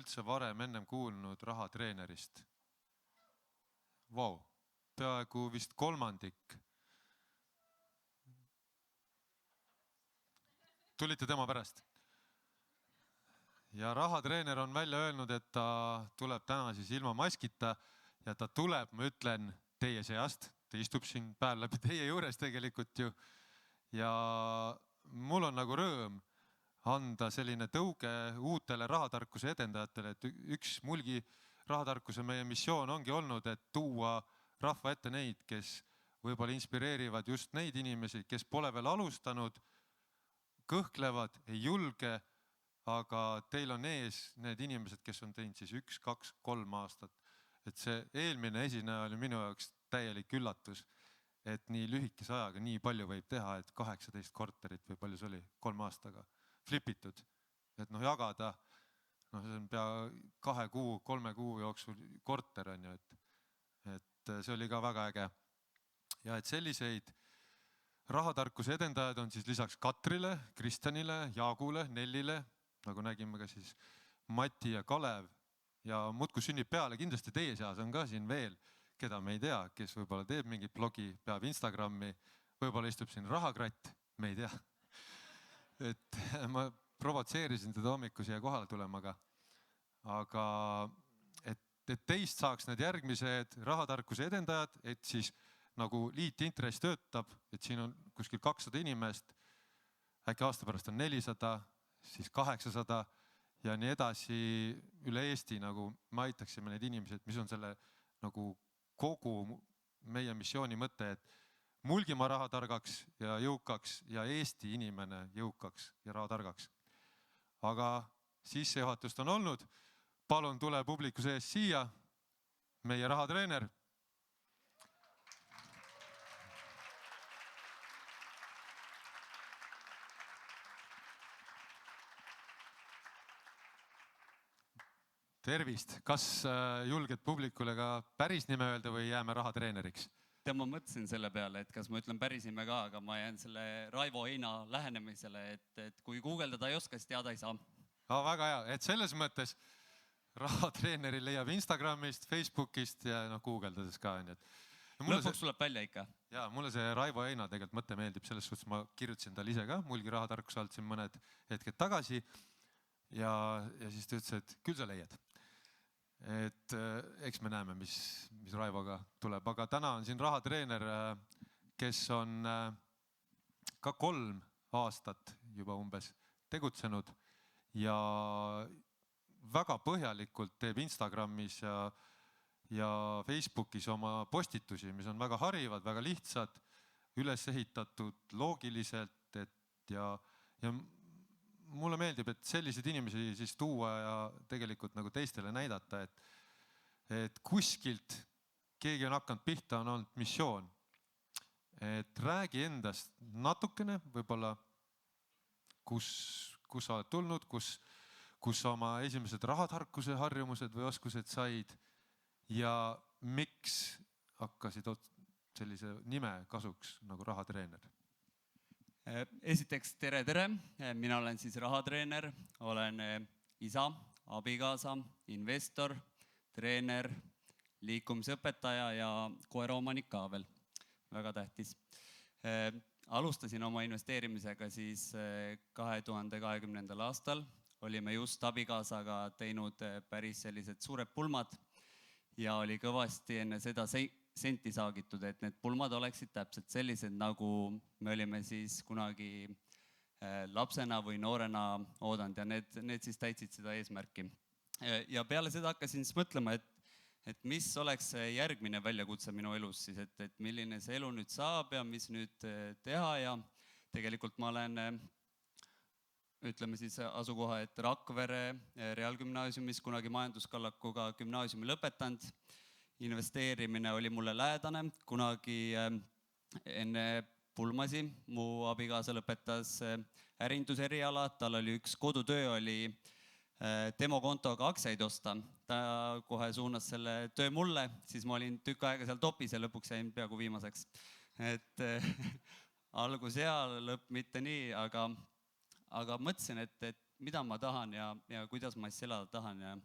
üldse varem ennem kuulnud rahatreenerist? Vau, peaaegu vist kolmandik. Tulite tema pärast. Ja rahatreener on välja öelnud, et ta tuleb täna siis ilma maskita ja ta tuleb, ma ütlen, teie seast. Ta istub siin päev läbi teie juures tegelikult ju. Ja mul on nagu rõõm anda selline tõuge uutele rahatarkuse edendajatele, et üks mulgi rahatarkuse meie missioon ongi olnud, et tuua rahva ette neid, kes võib-olla inspireerivad just neid inimesi, kes pole veel alustanud, kõhklevad, ei julge, aga teil on ees need inimesed, kes on teinud siis 1, 2, 3 aastat. Et see eelmine esineja oli minu jaoks täielik üllatus, et nii lühikese ajaga nii palju võib teha, et 18 korterit või palju see oli 3 aastaga flipitud. Et jagada, see on pea 2 kuu, 3 kuu jooksul korter on ju, et see oli ka väga äge. Ja et selliseid rahatarkuse edendajad on siis lisaks Katrile, Kristjanile, Jaagule, Nellile, nagu nägime ka siis Mati ja Kalev ja muudkui sünnib peale. Kindlasti teie seas on ka siin veel, keda me ei tea, kes võib-olla teeb mingit blogi, peab Instagrami, võib-olla istub siin rahakratt, me ei tea. Et ma provotseerisin teda hommiku siia kohale tulema, aga et teist saaks need järgmised rahatarkuse edendajad, et siis nagu liitintress töötab, et siin on kuskil 200 inimest, äkki aasta pärast on 400, siis 800 ja nii edasi üle Eesti, nagu me aitaksime neid inimesed, mis on selle nagu kogu meie missiooni mõte, et Mulgimaa rahatargaks ja jõukaks ja Eesti inimene jõukaks ja rahatargaks. Aga sissejuhatust on olnud. Palun tule publiku sees siia, meie rahatreener. Tervist. Kas julged publikule ka päris nime öelda või jääme rahatreeneriks? Ma mõtlesin selle peale, et kas ma ütlen päris nime ka, aga ma jään selle Raivo Heina lähenemisele, et kui guugeldada ei oska, siis teada ei saa. Väga hea, et selles mõttes rahatreeneri leiab Instagramist, Facebookist ja guugeldades ka. Lõpuks tuleb välja ikka. Ja mulle see Raivo Heina tegelikult mõte meeldib, selles suhtes ma kirjutasin tal ise ka, mulgi rahatarkus alt siin mõned hetked tagasi ja siis ta ütles, et küll sa leiad. Et eks me näeme, mis Raivoga tuleb, aga täna on siin rahatreener, kes on ka 3 aastat juba umbes tegutsenud ja väga põhjalikult teeb Instagramis ja Facebookis oma postitusi, mis on väga harivad, väga lihtsad, üles ehitatud loogiliselt ja mulle meeldib, et selliseid inimesi siis tuua ja tegelikult nagu teistele näidata, et kuskilt keegi on hakanud pihta, on olnud missioon. Et räägi endast natukene, võib-olla kus sa oled tulnud, kus oma esimesed rahatarkuse harjumused või oskused said ja miks hakkasid sellise nime kasuks nagu rahatreener? Esiteks tere! Mina olen siis rahatreener, olen isa, abikaasa, investor, treener, liikumisõpetaja ja koeraomanik ka veel. Väga tähtis. Alustasin oma investeerimisega siis 2020. aastal. Olime just abikaasaga teinud päris sellised suured pulmad ja oli kõvasti enne seda senti saagitud, et need pulmad oleksid täpselt sellised, nagu me olime siis kunagi lapsena või noorena oodanud ja need siis täitsid seda eesmärki. Ja peale seda hakkasin siis mõtlema, et mis oleks järgmine väljakutse minu elus siis, et milline see elu nüüd saab ja mis nüüd teha ja tegelikult ma olen, ütleme siis asukoha, et Rakvere Reaalgümnaasiumis kunagi majanduskallakuga gümnaasiumi lõpetanud. Investeerimine oli mulle lähedane, kunagi enne pulmasi mu abikaasa lõpetas ärinduseriala, tal oli üks kodutöö oli demokontoga aktsiaid osta. Ta kohe suunas selle töö mulle, siis ma olin tükk aega seal topis ja lõpuks jäin peaaegu viimaseks. Et algus hea, lõpp mitte nii, aga mõtlesin, et mida ma tahan ja kuidas ma siis elada tahan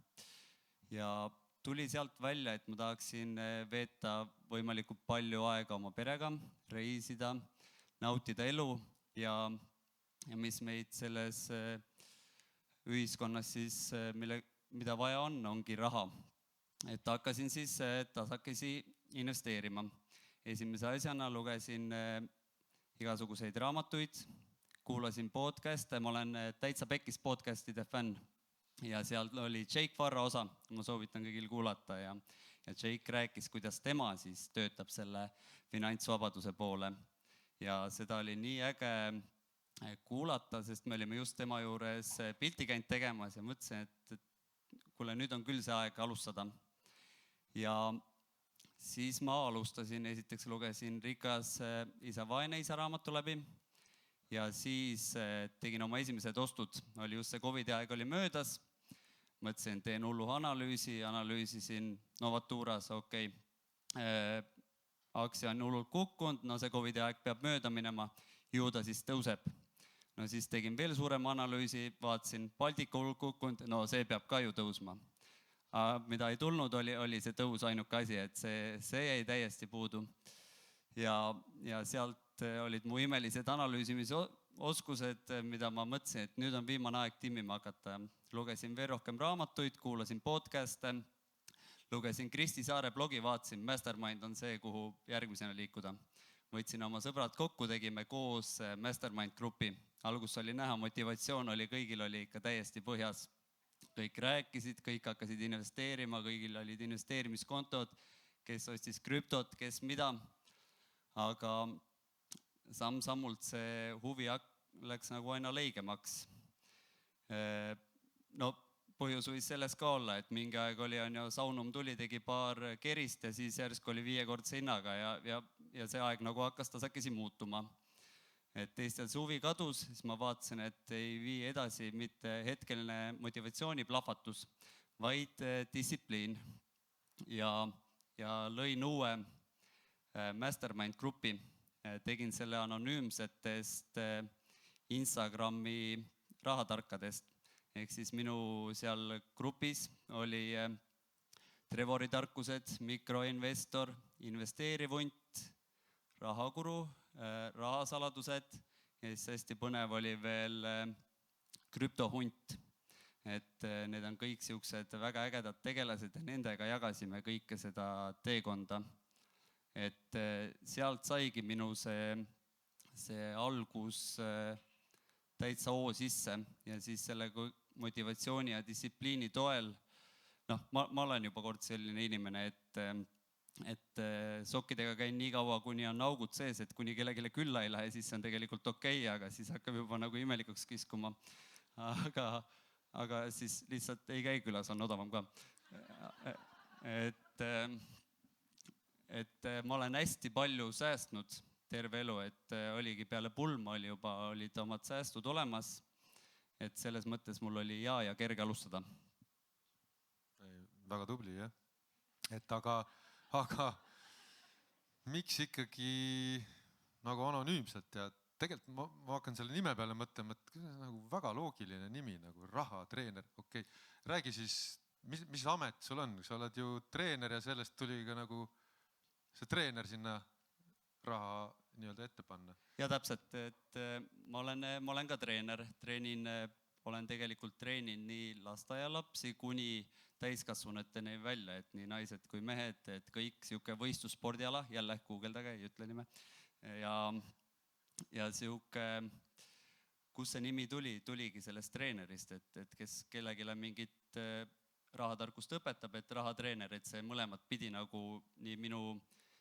ja tuli sealt välja, et ma tahaksin veeta võimalikult palju aega oma perega, reisida, nautida elu ja mis meid selles ühiskonnas siis, mida vaja on, ongi raha. Et hakkasin siis tasakesi investeerima. Esimese asjana lugesin igasuguseid raamatuid, kuulasin podcast'e, ma olen täitsa pekkis podcast'ide fänn. Ja seal oli Jake Farra osa, ma soovitan kõigil kuulata ja Jake rääkis, kuidas tema siis töötab selle finantsvabaduse poole. Ja seda oli nii äge kuulata, sest me olime just tema juures pilti käinud tegemas ja mõtlesin, et kuule, nüüd on küll see aeg alustada. Ja siis ma alustasin, esiteks lugesin Rikas isa, vaene isa raamatu läbi ja siis tegin oma esimesed ostud, oli just see COVID-i aeg oli möödas. Mõtlesin, teen hullu analüüsisin Novaturas, okei, aktsia on hullult kukkunud, no see COVID-i aeg peab mööda minema, ju ta siis tõuseb. No siis tegin veel suurema analüüsi, vaatasin Baltika hullult kukkunud, no see peab ka ju tõusma. Mida ei tulnud, oli see tõus ainuke asi, et see jäi täiesti puudu. Ja sealt olid mu imelised analüüsimisoskused, mida ma mõtlesin, et nüüd on viimane aeg timmima hakata. Lugesin veel rohkem raamatuid, kuulasin podcast'e, lugesin Kristi Saare blogi, vaatasin, Mastermind on see, kuhu järgmisena liikuda. Võtsin oma sõbrad kokku, tegime koos Mastermind grupi. Alguses oli näha, motivatsioon oli, kõigil oli ikka täiesti põhjas. Kõik rääkisid, kõik hakkasid investeerima, kõigil olid investeerimiskontod, kes ostis krüptot, kes mida. Aga samm-sammult see huvi läks nagu aina leigemaks. No põhjus võis selles ka olla, et mingi aeg oli, Saunum tuli, tegi paar kerist ja siis järsku oli 5-kordse hinnaga ja see aeg nagu hakkas tasakesi muutuma. Et teistel see huvi kadus, siis ma vaatasin, et ei vii edasi mitte hetkeline motivatsiooni plahvatus, vaid distsipliin. Ja lõin uue Mastermind grupi, tegin selle anonüümsetest Instagrami rahatarkadest. Ehk siis minu seal grupis oli Trevori tarkused, mikroinvestor, investeeriv hunt, rahakuru, rahasaladused ja siis hästi põnev oli veel krüptohunt. Et need on kõik siuksed väga ägedad tegelased ja nendega jagasime kõike seda teekonda. Et sealt saigi minu see algus täitsa hoo sisse ja siis selle motivatsiooni ja distsipliini toel, ma olen juba kord selline inimene, et sokkidega käin nii kaua, kuni on augud sees, et kuni kellelegi külla ei lähe, siis see on tegelikult okei, aga siis hakkab juba nagu imelikuks kiskuma. Aga siis lihtsalt ei käi külas, on odavam ka. Et ma olen hästi palju säästnud terve elu, et oligi peale pulma olid omad säästud olemas, et selles mõttes mul oli hea ja kerge alustada. Väga tubli, jah. Et aga miks ikkagi nagu anonüümselt ja tegelikult ma hakkan selle nime peale mõtlema, et see on nagu väga loogiline nimi, nagu rahatreener, okei. Räägi siis, mis amet sul on, sa oled ju treener ja sellest tuli ka nagu see treener sinna raha nii-öelda ette panna. Ja täpselt, et ma olen ka treener, olen tegelikult treeninud nii lasteaialapsi kuni täiskasvanuteni välja, et nii naised kui mehed, et kõik siuke võistlusspordiala, jälle guugeldage, ei ütle nime. Ja siuke, kus see nimi tuligi sellest treenerist, et kes kellegile mingit rahatarkust õpetab, et rahatreener, et see mõlemad pidi nagu nii minu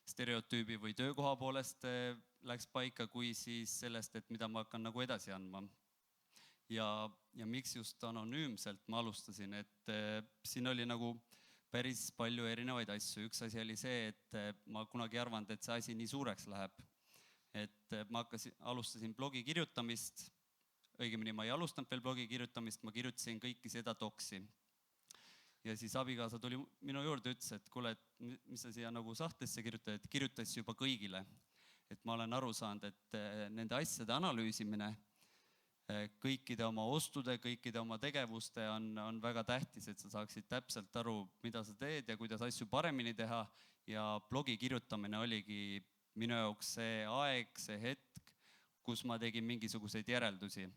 stereotüübi või töökoha poolest läks paika, kui siis sellest, et mida ma hakkan nagu edasi andma. Ja miks just anonüümselt ma alustasin, et siin oli nagu päris palju erinevaid asju. Üks asi oli see, et ma kunagi ei arvanud, et see asi nii suureks läheb. Et ma alustasin blogi kirjutamist, õigemini ma ei alustanud veel blogi kirjutamist, ma kirjutasin kõiki seda doksi. Ja siis abikaasa tuli minu juurde, ütles, et kuule, mis sa siia nagu sahtlisse kirjutad, et kirjutas juba kõigile. Et ma olen aru saanud, et nende asjade analüüsimine kõikide oma ostude, kõikide oma tegevuste on väga tähtis, et sa saaksid täpselt aru, mida sa teed ja kuidas asju paremini teha. Ja blogi kirjutamine oligi minu jaoks see aeg, see hetk, kus ma tegin mingisuguseid järeldusi.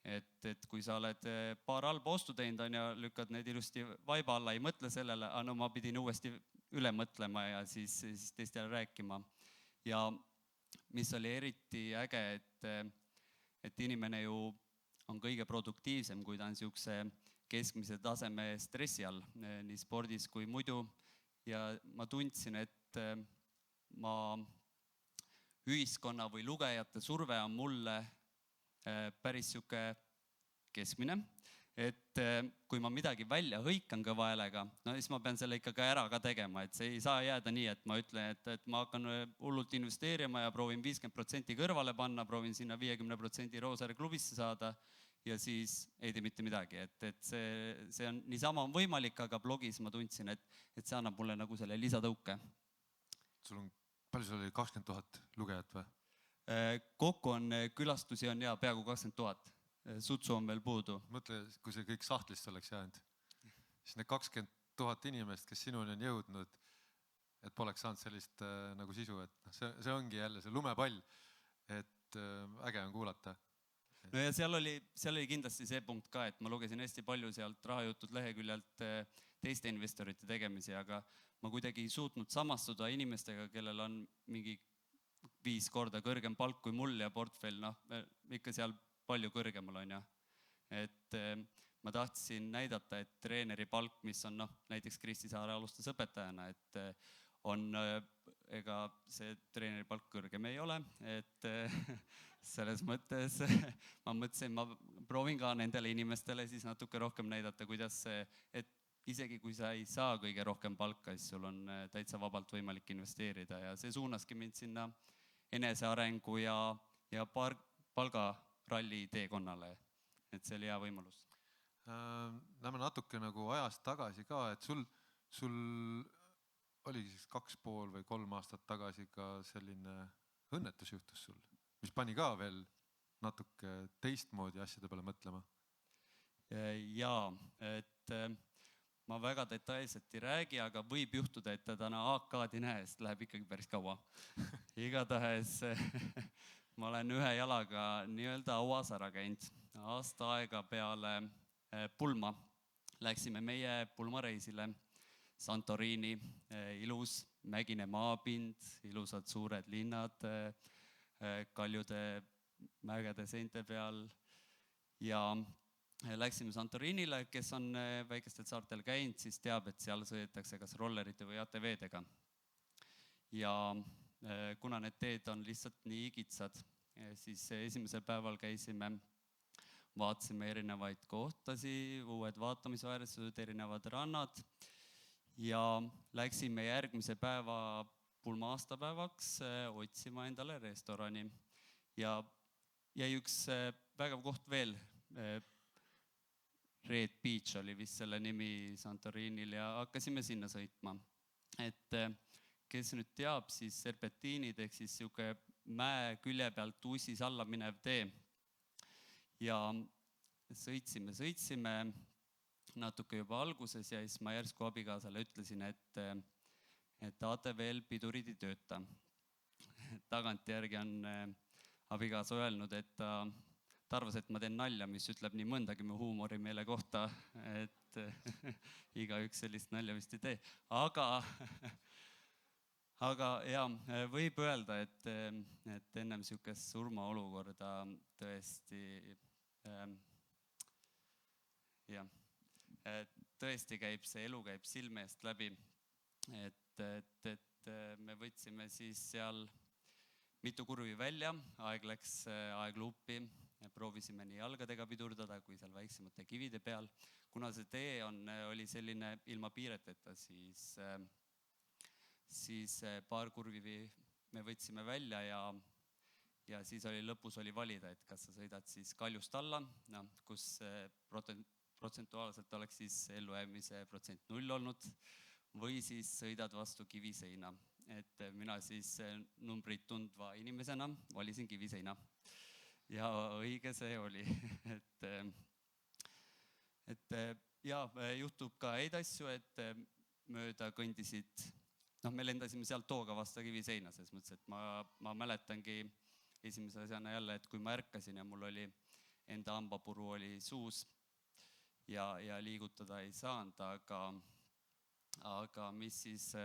Et kui sa oled paar halba ostu teinud ja lükkad need ilusti vaiba alla, ei mõtle sellele, no ma pidin uuesti üle mõtlema ja siis teistele rääkima. Ja mis oli eriti äge, et inimene ju on kõige produktiivsem, kui ta on niisuguse keskmise taseme stressi all, nii spordis kui muidu. Ja ma tundsin, et ma ühiskonna või lugejate surve on mulle päris sihuke keskmine, et kui ma midagi välja hõikan kõva häälega, no siis ma pean selle ikkagi ära ka tegema, et see ei saa jääda nii, et ma ütlen, et ma hakkan hullult investeerima ja proovin 50% kõrvale panna, proovin sinna 50% Roosaare klubisse saada ja siis ei tee mitte midagi, et see on niisama on võimalik, aga blogis ma tundsin, et see annab mulle nagu selle lisatõuke. Palju sul oli 20 000 lugejat või? Kokku on külastusi on peaaegu 20 000, sutsu on veel puudu. Mõtle, kui see kõik sahtlist oleks jäänud, siis need 20 000 inimest, kes sinuni on jõudnud, et poleks saanud sellist nagu sisu, et see ongi jälle see lumepall, et äge on kuulata. No ja seal oli kindlasti see punkt ka, et ma lugesin hästi palju sealt rahajutud leheküljelt teiste investorite tegemisi, aga ma kuidagi ei suutnud samastuda inimestega, kellel on mingi 5 korda kõrgem palk kui mul ja portfell, ikka seal palju kõrgemal on ja. Et ma tahtsin näidata, et treeneri palk, mis on näiteks Kristi Saare alustas õpetajana, et on, ega see treeneri palk kõrgem ei ole, et selles mõttes ma mõtlesin, ma proovin ka nendele inimestele siis natuke rohkem näidata, kuidas see, et isegi kui sa ei saa kõige rohkem palka, siis sul on täitsa vabalt võimalik investeerida ja see suunaski mind sinna enesearengu ja palgaralli teekonnale, et see oli hea võimalus. Näeme natuke nagu ajast tagasi ka, et sul oligi siis 2,5 või 3 aastat tagasi ka selline õnnetus juhtus sul, mis pani ka veel natuke teistmoodi asjade peale mõtlema. Jaa, et ma väga detailselt ei räägi, aga võib juhtuda, et ta täna AK-d ei näe, sest läheb ikkagi päris kaua. Igatahes ma olen ühe jalaga nii-öelda auas ära käinud. Aasta aega peale pulma läksime meie pulmareisile Santorini, ilus mägine maapind, ilusad suured linnad, kaljude mägede seinte peal ja läksime Santorinile, kes on väikestel saartel käinud, siis teab, et seal sõidetakse kas rollerite või ATV-dega. Ja kuna need teed on lihtsalt nii kitsad, siis esimesel päeval käisime, vaatasime erinevaid kohtasi, uued vaatamisväärsused, erinevad rannad ja läksime järgmise päeva pulma aastapäevaks otsima endale restorani. Ja jäi üks vägev koht veel, Red Beach oli vist selle nimi Santorinil ja hakkasime sinna sõitma. Et kes nüüd teab, siis serpentiinid ehk siis siuke mäe külje pealt ussis alla minev tee. Ja sõitsime natuke juba alguses ja siis ma järsku abikaasale ütlesin, et ATV-l pidurid ei tööta. Tagantjärgi on abikaasa öelnud, et ta arvas, et ma teen nalja, mis ütleb nii mõndagi mu huumori meele kohta, et igaüks sellist nalja vist ei tee. Aga ja, võib öelda, et ennem siukest surmaolukorda tõesti, tõesti käib see elu käib silme eest läbi, et me võtsime siis seal mitu kurvi välja, aeg läks aegluupi, proovisime nii jalgadega pidurdada kui seal väiksemate kivide peal. Kuna see tee oli selline ilma piireteta, siis paar kurvi me võtsime välja ja siis lõpus oli valida, et kas sa sõidad siis kaljust alla, kus protsentuaalselt oleks siis ellujäämise protsent 0 olnud, või siis sõidad vastu kiviseina. Et mina siis numbrid tundva inimesena valisin kiviseina. ja õige see oli. et ja juhtub ka häid asju, et mööda kõndisid, me lendasime sealt tooga vastu kiviseina, selles mõttes, et ma mäletangi esimese asjana jälle, et kui ma ärkasin ja mul oli enda hambapuru oli suus ja liigutada ei saanud, aga mis siis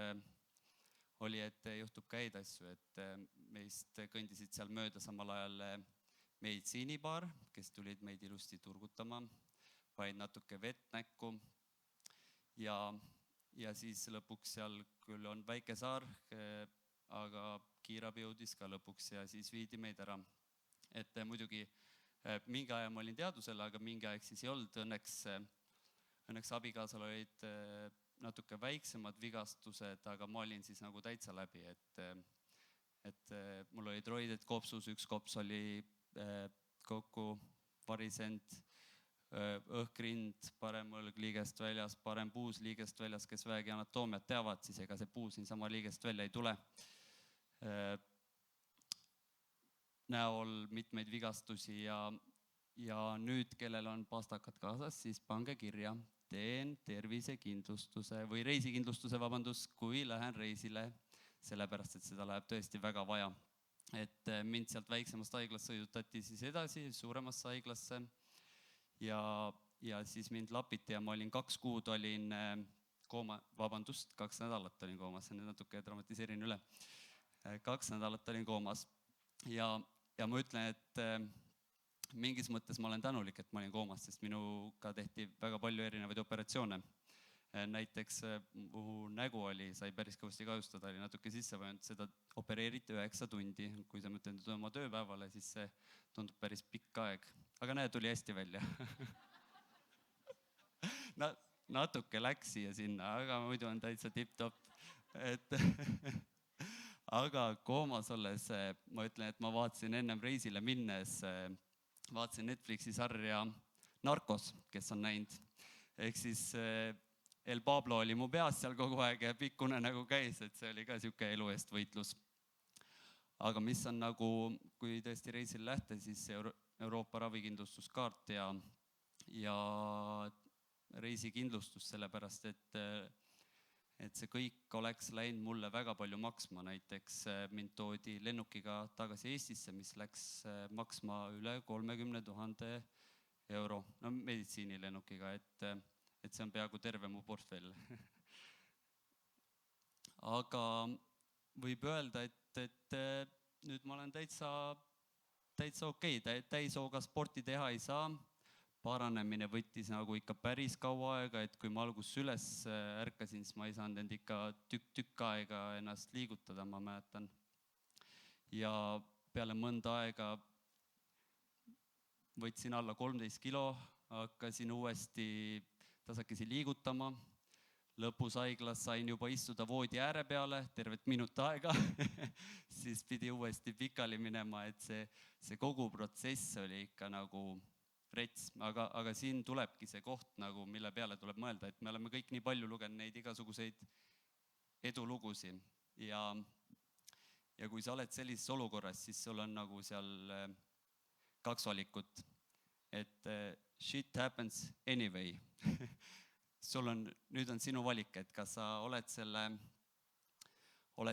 oli, et juhtub ka häid asju, et meist kõndisid seal mööda samal ajal meditsiinipaar, kes tulid meid ilusti turgutama, vaid natuke vett näkku ja siis lõpuks seal küll on väike saar, aga kiirabi jõudis ka lõpuks ja siis viidi meid ära. Et muidugi mingi aja ma olin teadusel, aga mingi aeg siis ei olnud. Õnneks abikaasal olid natuke väiksemad vigastused, aga ma olin siis nagu täitsa läbi, et mul olid roided kopsus, üks kops oli kokku varisend, õhkrind, parem õlg liigest väljas, parem puus liigest väljas, kes vähegi anatoomiat teavad, siis ega see puu siin sama liigest välja ei tule. Näol mitmeid vigastusi ja nüüd, kellel on pastakad kaasas, siis pange kirja, teen tervisekindlustuse või reisikindlustuse, kui lähen reisile, sellepärast, et seda läheb tõesti väga vaja. Et mind sealt väiksemast haiglast sõidutati siis edasi suuremasse haiglasse ja siis mind lapiti ja ma olin 2 kuud olin kooma, 2 nädalat olin koomas, nüüd natuke dramatiseerin üle. 2 nädalat olin koomas ja ma ütlen, et mingis mõttes ma olen tänulik, et ma olin koomas, sest minuga tehti väga palju erinevaid operatsioone. Näiteks mu nägu sai päris kõvasti kahjustada, oli natuke sisse vajunud, seda opereeriti 9 tundi. Kui sa mõtled oma tööpäevale, siis see tundub päris pikk aeg. Aga näe, tuli hästi välja. Natuke läks siia sinna, aga muidu on täitsa tipp-top. Aga koomas olles, ma ütlen, et ma vaatasin ennem reisile minnes, vaatasin Netflixi sarja Narcos, kes on näinud. Ehk siis El Pablo oli mu peas seal kogu aeg ja pikkune nagu käis, et see oli ka siuke elu eest võitlus. Aga mis on nagu, kui tõesti reisil lähte, siis Euroopa ravikindlustuskaart ja reisikindlustus, sellepärast, et see kõik oleks läinud mulle väga palju maksma. Näiteks mind toodi lennukiga tagasi Eestisse, mis läks maksma üle 30 000 euro. No meditsiinilennukiga, et see on peaaegu terve mu portfell. Aga võib öelda, et nüüd ma olen täitsa okei, täishooga sporti teha ei saa. Paranemine võttis nagu ikka päris kaua aega, et kui ma alguses üles ärkasin, siis ma ei saanud end ikka tükk aega ennast liigutada, ma mäletan. Ja peale mõnda aega võtsin alla 13 kilo, hakkasin uuesti tasakesi liigutama. Lõpus haiglas sain juba istuda voodi ääre peale tervet minut aega, siis pidi uuesti pikali minema, et see kogu protsess oli ikka nagu rets, aga siin tulebki see koht, nagu, mille peale tuleb mõelda, et me oleme kõik nii palju lugenud neid igasuguseid edulugusi ja kui sa oled sellises olukorras, siis sul on nagu seal 2 valikut, et shit happens anyway. Nüüd on sinu valik, et kas sa oled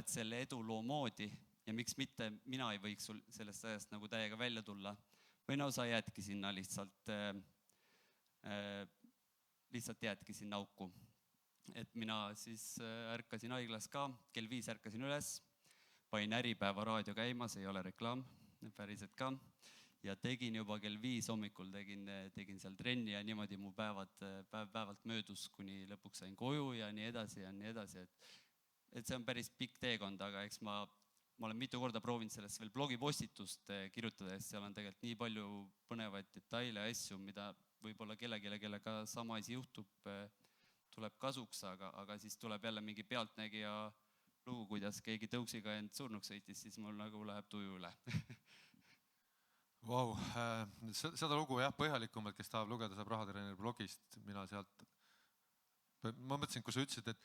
selle eduloo moodi ja miks mitte mina ei võiks sul sellest ajast nagu täiega välja tulla. Või no sa jäädki sinna lihtsalt jäädki sinna auku. Et mina siis ärkasin haiglas ka, kell 5 ärkasin üles, panin Äripäeva raadio käima, see ei ole reklaam, päriselt ka. Ja tegin juba kell 5 hommikul, tegin seal trenni ja niimoodi mu päevalt möödus, kuni lõpuks sain koju ja nii edasi ja nii edasi. Et see on päris pikk teekond, aga eks ma olen mitu korda proovinud sellest veel blogipostitust kirjutada, sest seal on tegelikult nii palju põnevaid detaile ja asju, mida võib-olla kellega sama asi juhtub, tuleb kasuks, aga siis tuleb jälle mingi pealtnägija lugu, kuidas keegi tõuksiga end surnuks sõitis, siis mul nagu läheb tuju üle. Vau, seda lugu jah, põhjalikumalt, kes tahab lugeda, saab Rahatreeneri blogist, mina sealt. Ma mõtlesin, kui sa ütlesid, et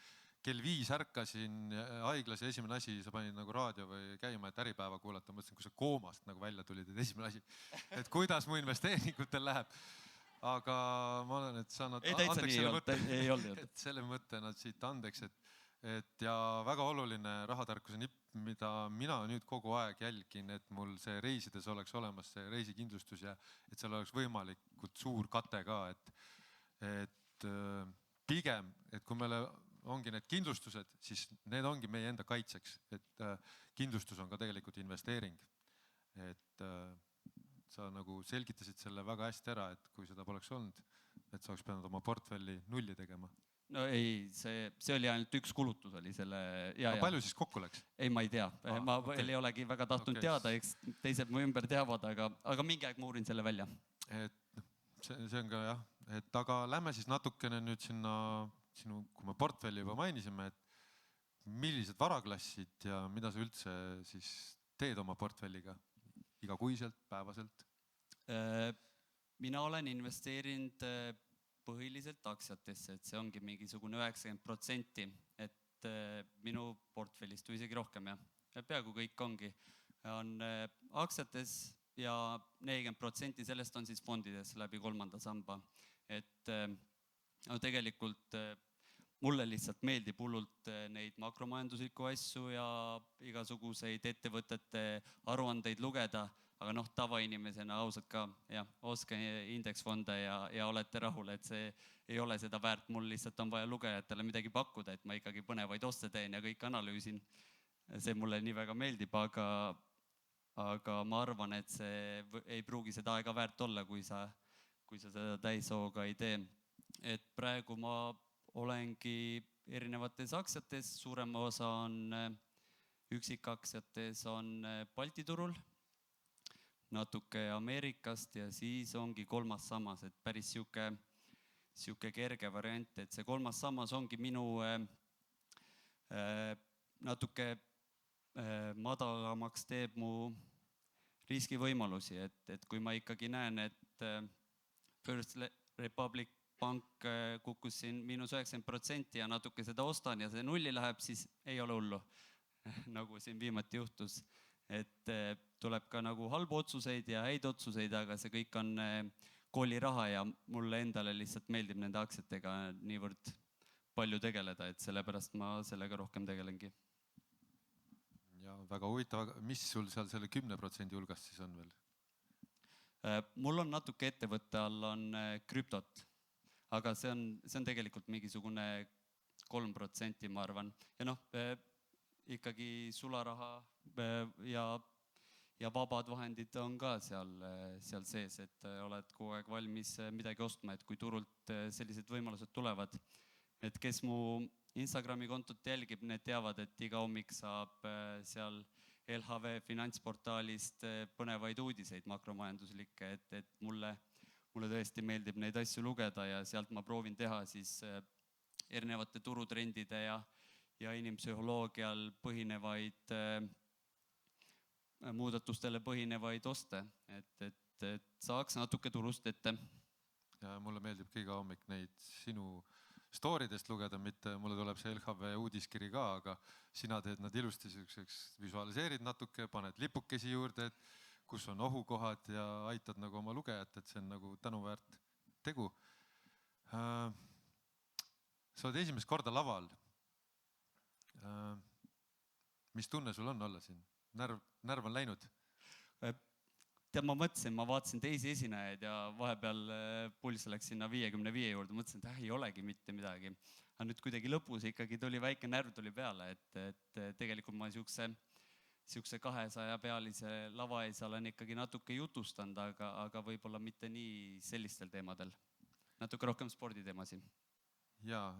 kell 5 ärkasin haiglas ja esimene asi, sa panid nagu raadio või käima, et Äripäeva kuulata, mõtlesin, kui sa koomast nagu välja tulid, et esimene asi, et kuidas mu investeeringutel läheb. Aga ma olen, et sa annad andeks selle mõtte, et selle mõtte nad siit andeks, et ja väga oluline rahatarkuse nipp, mida mina nüüd kogu aeg jälgin, et mul see reisides oleks olemas see reisikindlustus ja et seal oleks võimalikult suur kate ka, et pigem, et kui meile ongi need kindlustused, siis need ongi meie enda kaitseks, et kindlustus on ka tegelikult investeering, et sa nagu selgitasid selle väga hästi ära, et kui seda poleks olnud, et sa oleks pidanud oma portfelli nulli tegema. No ei, see oli ainult üks kulutus oli selle. Palju siis kokku läks? Ei, ma ei tea. Ma veel ei olegi väga tahtnud teada, eks teised mu ümber teavad, aga mingi aeg ma uurin selle välja. Et see on ka jah, et aga lähme siis natukene nüüd sinna sinu, kui me portfelli juba mainisime, et millised varaklassid ja mida sa üldse siis teed oma portfelliga? Igakuiselt, päevaselt? Mina olen investeerinud põhiliselt aktsiatesse, et see ongi mingisugune 90%, et minu portfellist või isegi rohkem ja peaaegu kõik on aktsiates ja 40% sellest on siis fondides läbi 3. samba. Et tegelikult mulle lihtsalt meeldib hullult neid makromajanduslikku asju ja igasuguseid ettevõtete aruandeid lugeda, aga tavainimesena ausalt ka, oskan indeksfonde ja olete rahul, et see ei ole seda väärt, mul lihtsalt on vaja lugejatele midagi pakkuda, et ma ikkagi põnevaid oste teen ja kõik analüüsin. See mulle nii väga meeldib, aga ma arvan, et see ei pruugi seda aega väärt olla, kui sa seda täishooga ei tee. Et praegu ma olengi erinevates aktsiates, suurem osa on üksikaktsiates on Balti turul, natuke Ameerikast ja siis ongi 3. sammas, et päris siuke kerge variant, et see 3. sammas ongi minu natuke madalamaks teeb mu riskivõimalusi, et kui ma ikkagi näen, et First Republic Pank kukkus siin -90% ja natuke seda ostan ja see nulli läheb, siis ei ole hullu, nagu siin viimati juhtus. Et tuleb ka nagu halbu otsuseid ja häid otsuseid, aga see kõik on kooliraha ja mulle endale lihtsalt meeldib nende aktsiatega niivõrd palju tegeleda, et sellepärast ma sellega rohkem tegelengi. Ja väga huvitav, mis sul seal selle 10% hulgast siis on veel? Mul on natuke ettevõtte all on krüptot, aga see on tegelikult mingisugune 3%, ma arvan. Ja ikkagi sularaha ja vabad vahendid on ka seal sees, et oled kogu aeg valmis midagi ostma, et kui turult sellised võimalused tulevad. Et kes mu Instagrami kontot jälgib, need teavad, et iga hommik saab seal LHV finantsportaalist põnevaid uudiseid makromajanduslikke, et mulle tõesti meeldib neid asju lugeda ja sealt ma proovin teha siis erinevate turutrendide ja inimpsühholoogial põhinevaid, muudatustele põhinevaid oste, et saaks natuke turust ette. Ja mulle meeldib iga hommik neid sinu storidest lugeda, mitte mulle tuleb see LHV uudiskiri ka, aga sina teed nad ilusti selliseks, visualiseerid natuke, paned lipukesi juurde, et kus on ohukohad ja aitad nagu oma lugejat, et see on nagu tänuväärt tegu. Sa oled esimest korda laval. Mis tunne sul on olla siin? Närv on läinud? Tead, ma mõtlesin, ma vaatasin teisi esinejaid ja vahepeal pulss läks sinna 55 juurde, mõtlesin, et ei olegi mitte midagi. Aga nüüd kuidagi lõpus ikkagi tuli väike närv tuli peale, et tegelikult ma siukse 200 pealise lava ees olen ikkagi natuke jutustanud, aga võib-olla mitte nii sellistel teemadel. Natuke rohkem sporditeemasid. Ja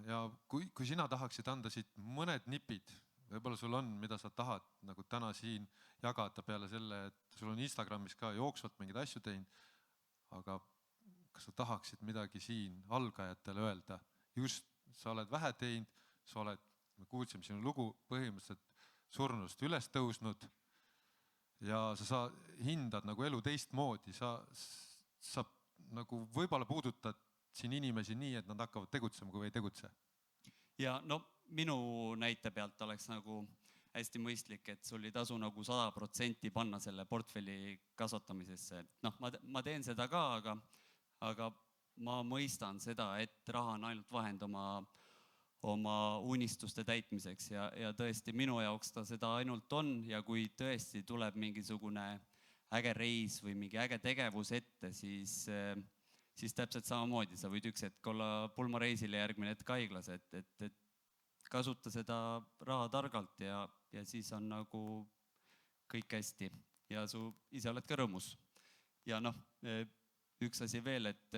kui sina tahaksid anda siit mõned nipid, võib-olla sul on, mida sa tahad nagu täna siin jagada peale selle, et sul on Instagramis ka jooksvalt mingeid asju teinud, aga kas sa tahaksid midagi siin algajatele öelda? Just sa oled vähe teinud, me kuulsime sinu lugu põhimõtteliselt surnust üles tõusnud ja sa hindad nagu elu teistmoodi, sa nagu võib-olla puudutad siin inimesi nii, et nad hakkavad tegutsema, kui ei tegutse. Ja minu näite pealt oleks nagu hästi mõistlik, et sul ei tasu nagu 100% panna selle portfelli kasvatamisesse. Noh, ma teen seda ka, aga ma mõistan seda, et raha on ainult vahend oma unistuste täitmiseks ja tõesti minu jaoks ta seda ainult on ja kui tõesti tuleb mingisugune äge reis või mingi äge tegevus ette, siis täpselt samamoodi sa võid üks hetk olla pulmareisil ja järgmine hetk haiglas, et kasuta seda raha targalt ja siis on nagu kõik hästi ja su ise oled ka rõõmus. Ja noh, üks asi veel, et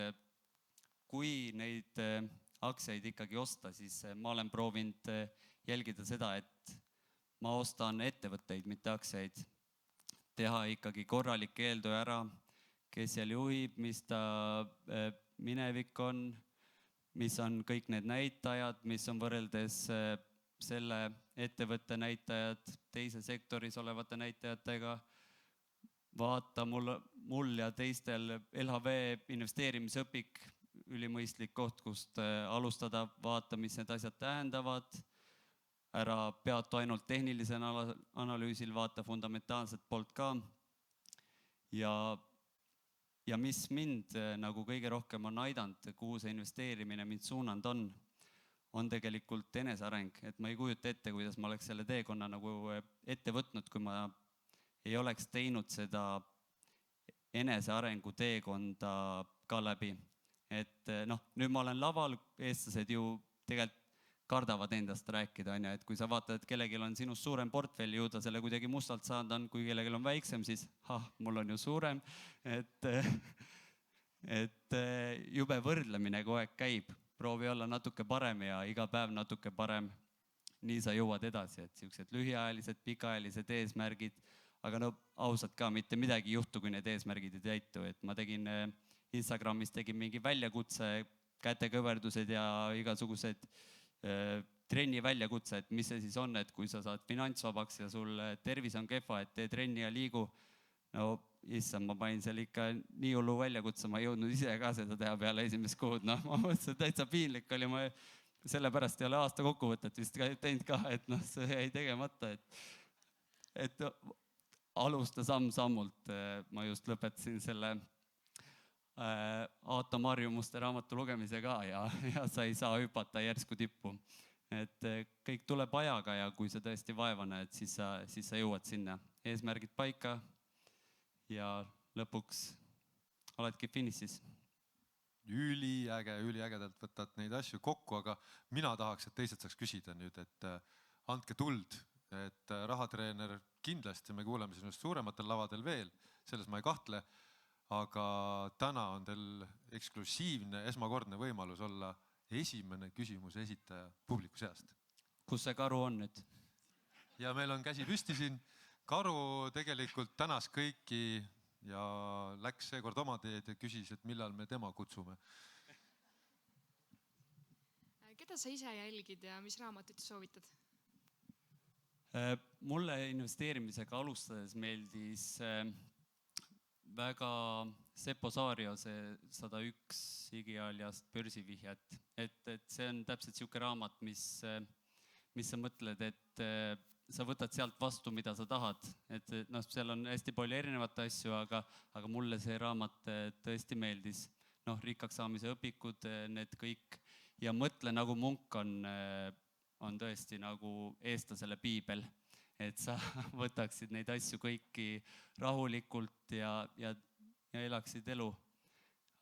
kui neid aktsiaid ikkagi osta, siis ma olen proovinud jälgida seda, et ma ostan ettevõtteid, mitte aktsiaid. Teha ikkagi korralik eeltöö ära, kes seal juhib, mis ta minevik on, mis on kõik need näitajad, mis on võrreldes selle ettevõtte näitajad teise sektoris olevate näitajatega. Vaata mul ja teistel LHV investeerimisõpik, ülimõistlik koht, kust alustada, vaata, mis need asjad tähendavad. Ära peatu ainult tehnilisel analüüsil, vaata fundamentaalset poolt ka. Ja mis mind nagu kõige rohkem on aidanud, kuhu see investeerimine mind suunanud on tegelikult eneseareng. Et ma ei kujuta ette, kuidas ma oleks selle teekonna nagu ette võtnud, kui ma ei oleks teinud seda enesearengu teekonda ka läbi. Et noh, nüüd ma olen laval, eestlased ju tegelikult kardavad endast rääkida, et kui sa vaatad, et kellelgi on sinust suurem portfell, ju ta selle kuidagi mustalt saanud on, kui kellelgi on väiksem, siis mul on ju suurem. Et jube võrdlemine kogu aeg käib, proovi olla natuke parem ja iga päev natuke parem. Nii sa jõuad edasi, et sellised lühiajalised, pikaajalised eesmärgid, aga no ausalt ka mitte midagi ei juhtu, kui need eesmärgid ei täitu. Et ma tegin Instagramis mingi väljakutse, kätekõverdused ja igasugused trenni väljakutse, et mis see siis on, et kui sa saad finantsvabaks ja sul tervis on kehva, et tee trenni ja liigu. No issand, ma panin seal ikka nii hullu väljakutse, ma ei jõudnud ise ka seda teha peale esimest kuud. No ma mõtlesin, et täitsa piinlik oli, ma sellepärast ei ole aasta kokkuvõtet vist teinud ka, et noh, see jäi tegemata. Et alusta samm-sammult, ma just lõpetasin selle aatomharjumuste raamatu lugemise ka ja sa ei saa hüpata järsku tippu. Et kõik tuleb ajaga ja kui sa tõesti vaeva näed, siis sa jõuad sinna. Eesmärgid paika ja lõpuks oledki finišis. Üliägedalt võtad neid asju kokku, aga mina tahaks, et teised saaks küsida nüüd, et andke tuld, et rahatreener kindlasti me kuuleme sinust suurematel lavadel veel, selles ma ei kahtle. Aga täna on teil eksklusiivne esmakordne võimalus olla esimene küsimuse esitaja publiku seast. Kus see Karu on nüüd? Ja meil on käsi püsti siin. Karu tegelikult tänas kõiki ja läks seekord oma teed ja küsis, et millal me tema kutsume. Keda sa ise jälgid ja mis raamatuid soovitad? Mulle investeerimisega alustades meeldis väga Seppo Saario see 101 igialjast börsivihjat. Et see on täpselt siuke raamat, mis sa mõtled, et sa võtad sealt vastu, mida sa tahad. Et noh, seal on hästi palju erinevat asju, aga mulle see raamat tõesti meeldis. Noh, rikkaks saamise õpikud, need kõik. Ja mõtle nagu munk on tõesti nagu eestlasele piibel. Et sa võtaksid neid asju kõiki rahulikult ja elaksid elu.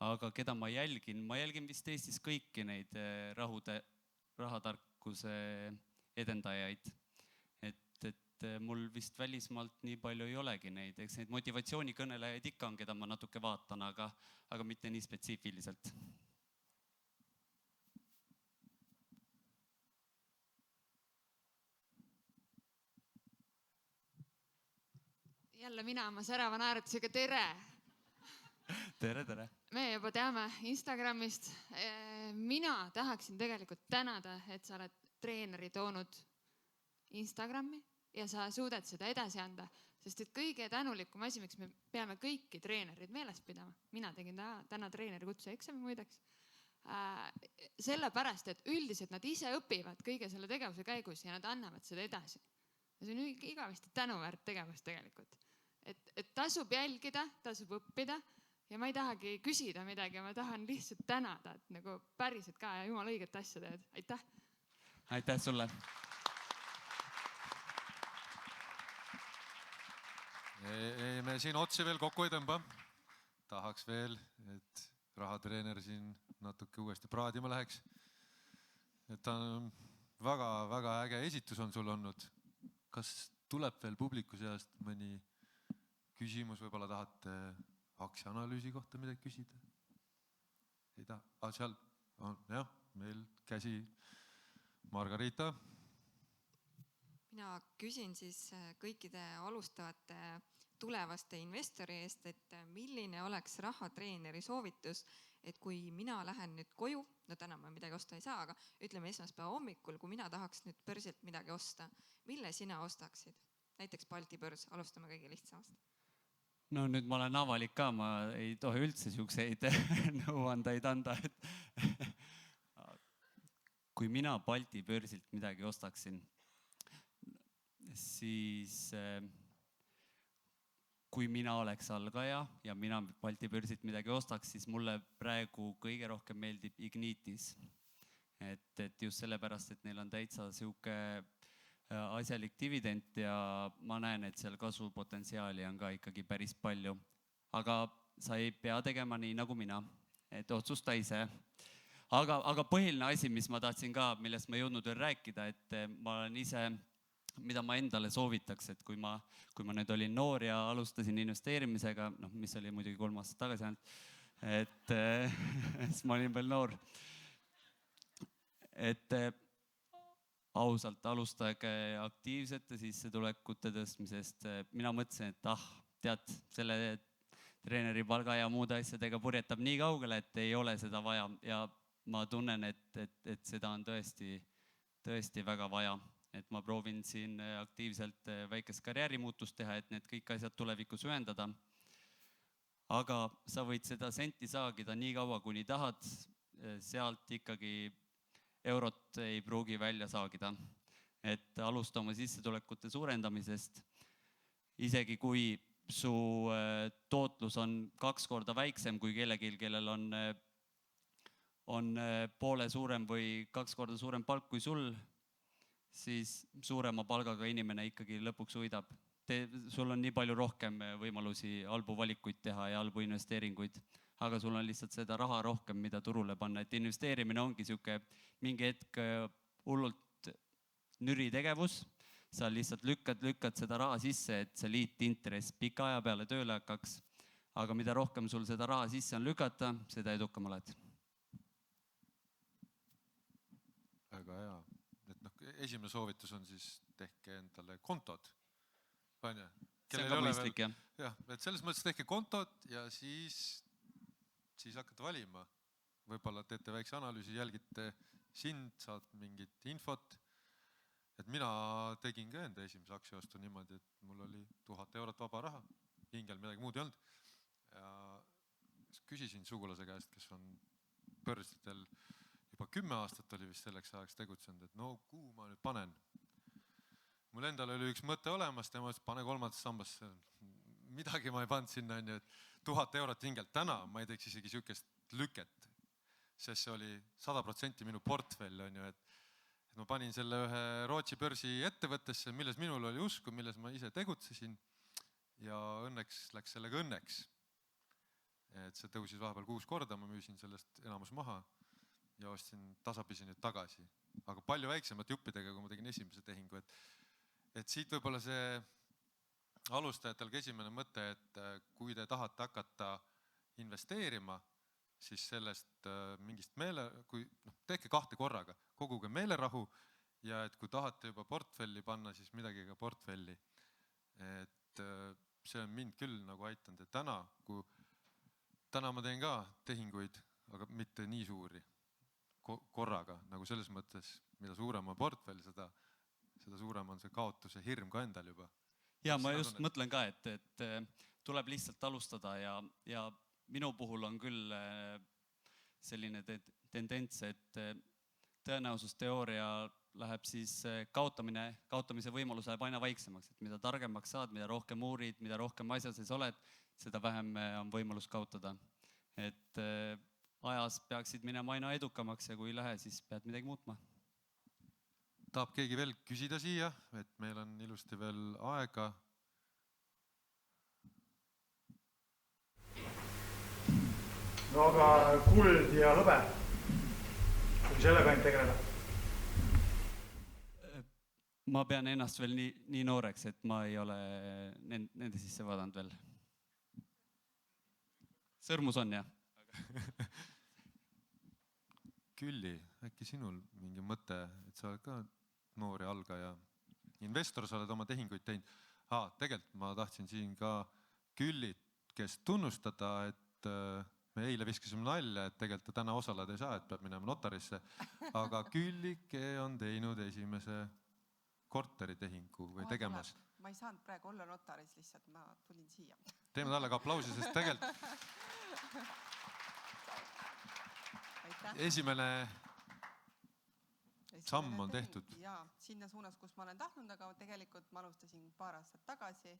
Aga keda ma jälgin vist Eestis kõiki neid rahatarkuse edendajaid. Et mul vist välismaalt nii palju ei olegi neid. Eks neid motivatsioonikõnelejaid ikka on, keda ma natuke vaatan, aga mitte nii spetsiifiliselt. Jälle mina oma särava naerutusega tere! Tere! Me juba teame Instagramist. Mina tahaksin tegelikult tänada, et sa oled treeneri toonud Instagrami ja sa suudad seda edasi anda. Sest et kõige tänulikum asi, miks me peame kõiki treenerid meeles pidama. Mina tegin täna treeneri kutse eksami muideks. sellepärast, et üldiselt nad ise õpivad kõige selle tegevuse käigus ja nad annavad seda edasi. Ja see on igavesti tänuväärt tegevus tegelikult. Et tasub jälgida, tasub õppida ja ma ei tahagi küsida midagi, ma tahan lihtsalt tänada, et nagu päriselt ka ja jumala õiget asja teed. Aitäh! Aitäh sulle! Me siin otsi veel kokku ei tõmba. Tahaks veel, et rahatreener siin natuke uuesti praadima läheks. Et ta on väga äge esitus on sul olnud. Kas tuleb veel publiku seast mõni küsimus, võib-olla tahate aktsiaanalüüsi kohta midagi küsida? Ei taha? Seal on jah, meil käsi Margarita. Mina küsin siis kõikide alustavate tulevaste investori eest, et milline oleks rahatreeneri soovitus, et kui mina lähen nüüd koju, no täna ma midagi osta ei saa, aga ütleme esmaspäeva hommikul, kui mina tahaks nüüd börsilt midagi osta, mille sina ostaksid? Näiteks Balti börs, alustame kõige lihtsamast. No nüüd ma olen avalik ka, ma ei tohi üldse siukseid nõuandeid anda. Kui mina Balti börsilt midagi ostaksin, siis kui mina oleks algaja ja mina Balti börsilt midagi ostaks, siis mulle praegu kõige rohkem meeldib Ignitis. Et just sellepärast, et neil on täitsa siuke asjalik dividend ja ma näen, et seal kasvupotentsiaali on ka ikkagi päris palju. Aga sa ei pea tegema nii nagu mina, et otsusta ise. Aga põhiline asi, mis ma tahtsin ka, millest ma ei jõudnud veel rääkida, et ma olen ise, mida ma endale soovitaks, et kui ma nüüd olin noor ja alustasin investeerimisega, mis oli muidugi 3 aastat tagasi ainult, et siis ma olin veel noor. Et ausalt alustage aktiivsete sissetulekute tõstmisest. Mina mõtlesin, et tead, selle treeneri palga ja muude asjadega purjetab nii kaugele, et ei ole seda vaja. Ja ma tunnen, et seda on tõesti väga vaja. Et ma proovin siin aktiivselt väikest karjäärimuutust teha, et need kõik asjad tulevikus ühendada. Aga sa võid seda senti saagida nii kaua, kuni tahad, sealt ikkagi eurot ei pruugi välja saagida. Et alusta oma sissetulekute suurendamisest. Isegi kui su tootlus on 2 korda väiksem kui kellelgi, kellel on poole suurem või 2 korda suurem palk kui sul, siis suurema palgaga inimene ikkagi lõpuks võidab. Sul on nii palju rohkem võimalusi halbu valikuid teha ja halbu investeeringuid, aga sul on lihtsalt seda raha rohkem, mida turule panna. Et investeerimine ongi siuke mingi hetk hullult nüri tegevus. Sa lihtsalt lükkad seda raha sisse, et see liitintress pika aja peale tööle hakkaks. Aga mida rohkem sul seda raha sisse on lükata, seda edukam oled. Väga hea. Esimene soovitus on siis tehke endale kontod. See on ka mõistlik, jah. Jah, et selles mõttes tehke kontod ja siis hakkate valima. Võib-olla teete väikse analüüsi, jälgite sind, saad mingit infot. Et mina tegin ka enda esimese aktsiaostu niimoodi, et mul oli 1000 eurot vaba raha. Hingel midagi muud ei olnud. Ja küsisin sugulase käest, kes on börsidel juba 10 aastat oli vist selleks ajaks tegutsenud, et no kuhu ma nüüd panen. Mul endal oli üks mõte olemas, tema ütles, pane 3. sambasse. Midagi ma ei pannud sinna, et 1000 eurot hingelt täna, ma ei teeks isegi siukest lüket, sest see oli 100% minu portfell, et ma panin selle ühe Rootsi börsi ettevõttesse, milles minul oli usku, milles ma ise tegutsesin ja õnneks läks sellega õnneks. Et see tõusis vahepeal 6 korda, ma müüsin sellest enamus maha ja ostsin tasapisi nüüd tagasi. Aga palju väiksemate juppidega, kui ma tegin esimese tehingu. Et siit võib-olla see alustajatel esimene mõte, et kui te tahate hakata investeerima, siis sellest mingist tehke 2 korraga, koguge meelerahu ja et kui tahate juba portfelli panna, siis midagi ka portfelli. Et see on mind küll nagu aitanud, et täna ma teen ka tehinguid, aga mitte nii suuri korraga, nagu selles mõttes, mida suurem on portfell, seda suurem on see kaotuse hirm ka endal juba. Ja ma just mõtlen ka, et tuleb lihtsalt alustada ja minu puhul on küll selline, tendents, et tõenäosusteooria läheb siis kaotamise võimalus läheb aina vaiksemaks, et mida targemaks saad, mida rohkem uurid, mida rohkem asja sees oled, seda vähem on võimalus kaotada. Et ajas peaksid minema aina edukamaks ja kui ei lähe, siis pead midagi muutma. Tahab keegi veel küsida siia, et meil on ilusti veel aega. No aga kuld ja hõbe, kui sellega ainult tegeleda. Ma pean ennast veel nii nooreks, et ma ei ole nende sisse vaadanud veel. Sõrmus on, jah? Külli, äkki sinul mingi mõte, et sa oled ka noor ja algaja investor, sa oled oma tehinguid teinud. Tegelikult ma tahtsin siin ka Küllit, kes tunnustada, et me eile viskasime nalja, et tegelikult ta täna osaleda ei saa, et peab minema notarisse. Aga Küllike on teinud esimese korteritehingu või tegemas. Ma ei saanud praegu olla notaris, lihtsalt ma tulin siia. Teeme talle ka aplausi, sest tegelikult esimene samm on tehtud. Jaa, sinna suunas, kus ma olen tahtnud, aga tegelikult ma alustasin paar aastat tagasi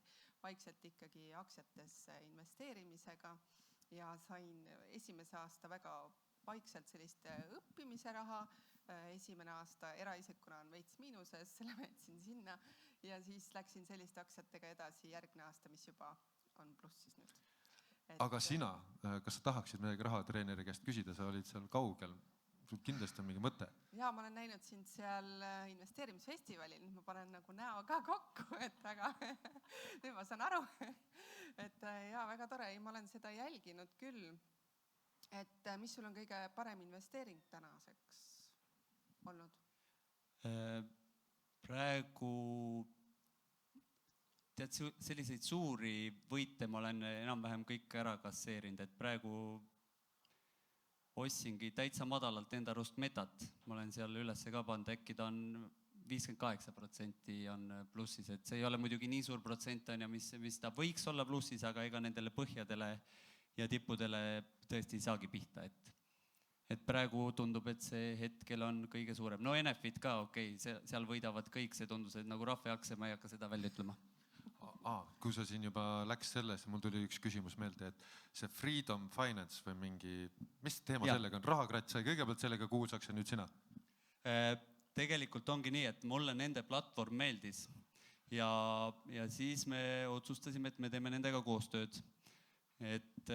vaikselt ikkagi aktsiatesse investeerimisega ja sain esimese aasta väga vaikselt sellist õppimise raha. Esimene aasta eraisikuna on veits miinuses, selle ma jätsin sinna ja siis läksin selliste aktsiatega edasi järgmine aasta, mis juba on plussis nüüd. Aga sina, kas sa tahaksid midagi rahatreeneri käest küsida, sa olid seal kaugel, sul kindlasti on mingi mõte? Jaa, ma olen näinud sind seal investeerimisfestivalil, nüüd ma panen nagu näo ka kokku, et väga, nüüd ma saan aru, et jaa, väga tore, ma olen seda jälginud küll, et mis sul on kõige parem investeering tänaseks olnud? Praegu tead, selliseid suuri võite ma olen enam-vähem kõik ära kasseerinud, et praegu ostsingi täitsa madalalt enda arust metat. Ma olen seal üles ka pannud, äkki ta on 58% on plussis, et see ei ole muidugi nii suur protsent, mis ta võiks olla plussis, aga ega nendele põhjadele ja tippudele tõesti ei saagi pihta, et praegu tundub, et see hetkel on kõige suurem. No NF-id ka, okei, seal võidavad kõik, see tundus, et nagu rahvaakse, ma ei hakka seda välja ütlema. Kui sa siin juba läks selles, mul tuli üks küsimus meelde, et see Freedom Finance või mingi, mis teema sellega on? Rahakratt sai kõigepealt sellega kuulsaks ja nüüd sina? Tegelikult ongi nii, et mulle nende platvorm meeldis ja siis me otsustasime, et me teeme nendega koostööd. Et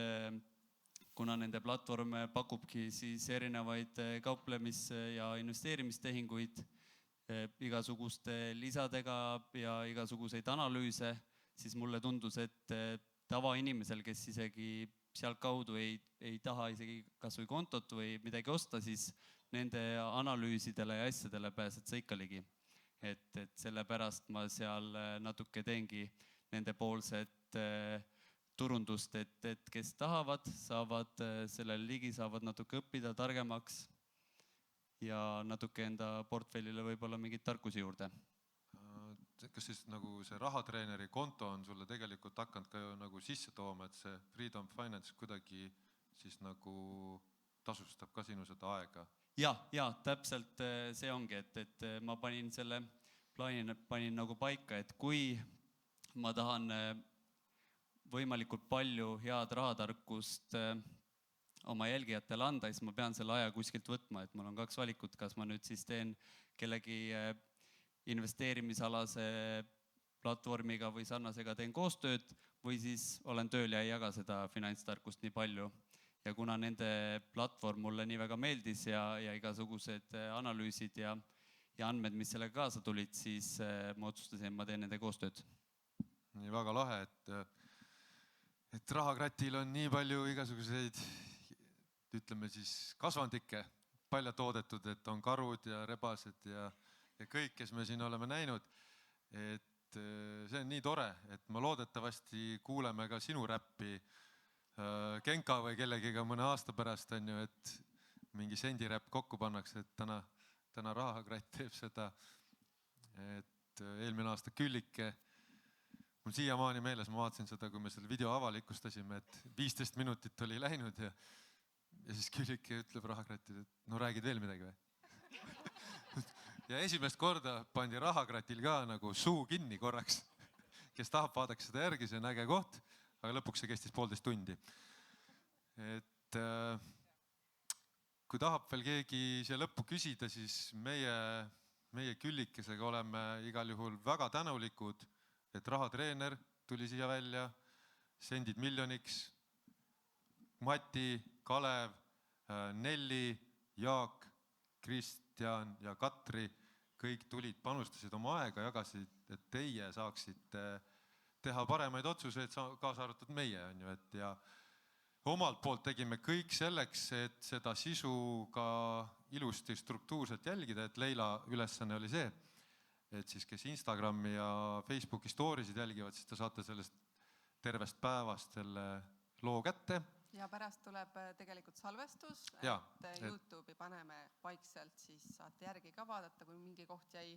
kuna nende platvorm pakubki siis erinevaid kauplemis- ja investeerimistehinguid igasuguste lisadega ja igasuguseid analüüse, siis mulle tundus, et tavainimesel, kes isegi seal kaudu ei taha isegi kas või kontot või midagi osta, siis nende analüüsidele ja asjadele pääsed sa ikka ligi. Et sellepärast ma seal natuke teengi nendepoolset turundust, et kes tahavad, saavad sellele ligi, saavad natuke õppida targemaks ja natuke enda portfellile võib-olla mingit tarkusi juurde. Kas siis nagu see rahatreeneri konto on sulle tegelikult hakanud ka nagu sisse tooma, et see Freedom Finance kuidagi siis nagu tasustab ka sinu seda aega? Ja, täpselt see ongi, et ma panin selle panin nagu paika, et kui ma tahan võimalikult palju head rahatarkust oma jälgijatele anda, siis ma pean selle aja kuskilt võtma, et mul on 2 valikut, kas ma nüüd siis teen kellegi investeerimisalase platvormiga või sarnasega teen koostööd või siis olen tööl ja ei jaga seda finantstarkust nii palju. Ja kuna nende platvorm mulle nii väga meeldis ja igasugused analüüsid ja andmed, mis sellega kaasa tulid, siis ma otsustasin, et ma teen nende koostööd. Nii väga lahe, et rahakratil on nii palju igasuguseid, ütleme siis kasvandikke palju toodetud, et on karud ja rebased ja kõik, kes me siin oleme näinud, et see on nii tore, et ma loodetavasti kuuleme ka sinu räppi Genka või kellegiga mõne aasta pärast, on ju, et mingi sendiräpp kokku pannakse, et täna rahakratt teeb seda, et eelmine aasta Küllike, mul siiamaani meeles, ma vaatasin seda, kui me selle video avalikustasime, et 15 minutit oli läinud ja ja siis Külliki ütleb rahakratile, et no räägid veel midagi või? Ja esimest korda pandi rahakratil ka nagu suu kinni korraks. Kes tahab, vaadaks seda järgi, see on äge koht, aga lõpuks see kestis 1,5 tundi. Et kui tahab veel keegi siia lõppu küsida, siis meie Küllikesega oleme igal juhul väga tänulikud, et rahatreener tuli siia välja, sendid miljoniks, Mati, Kalev, Nelli, Jaak, Kristjan ja Katri, kõik tulid, panustasid oma aega, jagasid, et teie saaksite teha paremaid otsuseid, kaasa arvatud meie, on ju, et ja omalt poolt tegime kõik selleks, et seda sisu ka ilusti struktuurselt jälgida, et Leila ülesanne oli see, et siis kes Instagrami ja Facebooki story'sid jälgivad, siis te saate sellest tervest päevast selle loo kätte. Ja pärast tuleb tegelikult salvestus, et YouTube'i paneme vaikselt, siis saate järgi ka vaadata, kui mingi koht jäi,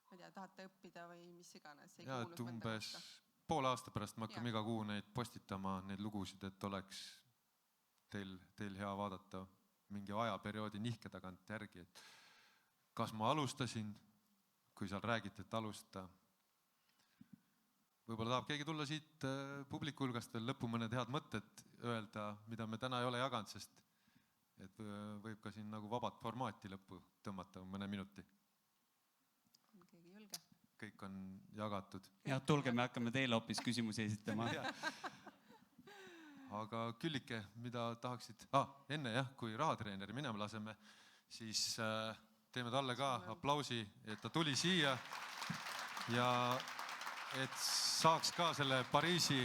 ma ei tea, tahate õppida või mis iganes. Ja, et umbes poole aasta pärast me hakkame iga kuu neid postitama, neid lugusid, et oleks teil hea vaadata mingi ajaperioodi nihke tagant järgi, et kas ma alustasin, kui seal räägiti, et alusta. Võib-olla tahab keegi tulla siit publiku hulgast veel lõppu mõned head mõtted öelda, mida me täna ei ole jaganud, sest et võib ka siin nagu vabat formaati lõppu tõmmata mõne minuti. On keegi julge? Kõik on jagatud. Ja, tulge, me hakkame teile hoopis küsimusi esitama. Aga Küllike, mida tahaksid? Enne kui rahatreeneri minema laseme, siis teeme talle ka aplausi, et ta tuli siia ja et saaks ka selle Pariisi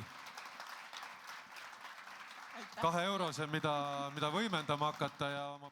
2 eurose, mida võimendama hakata ja oma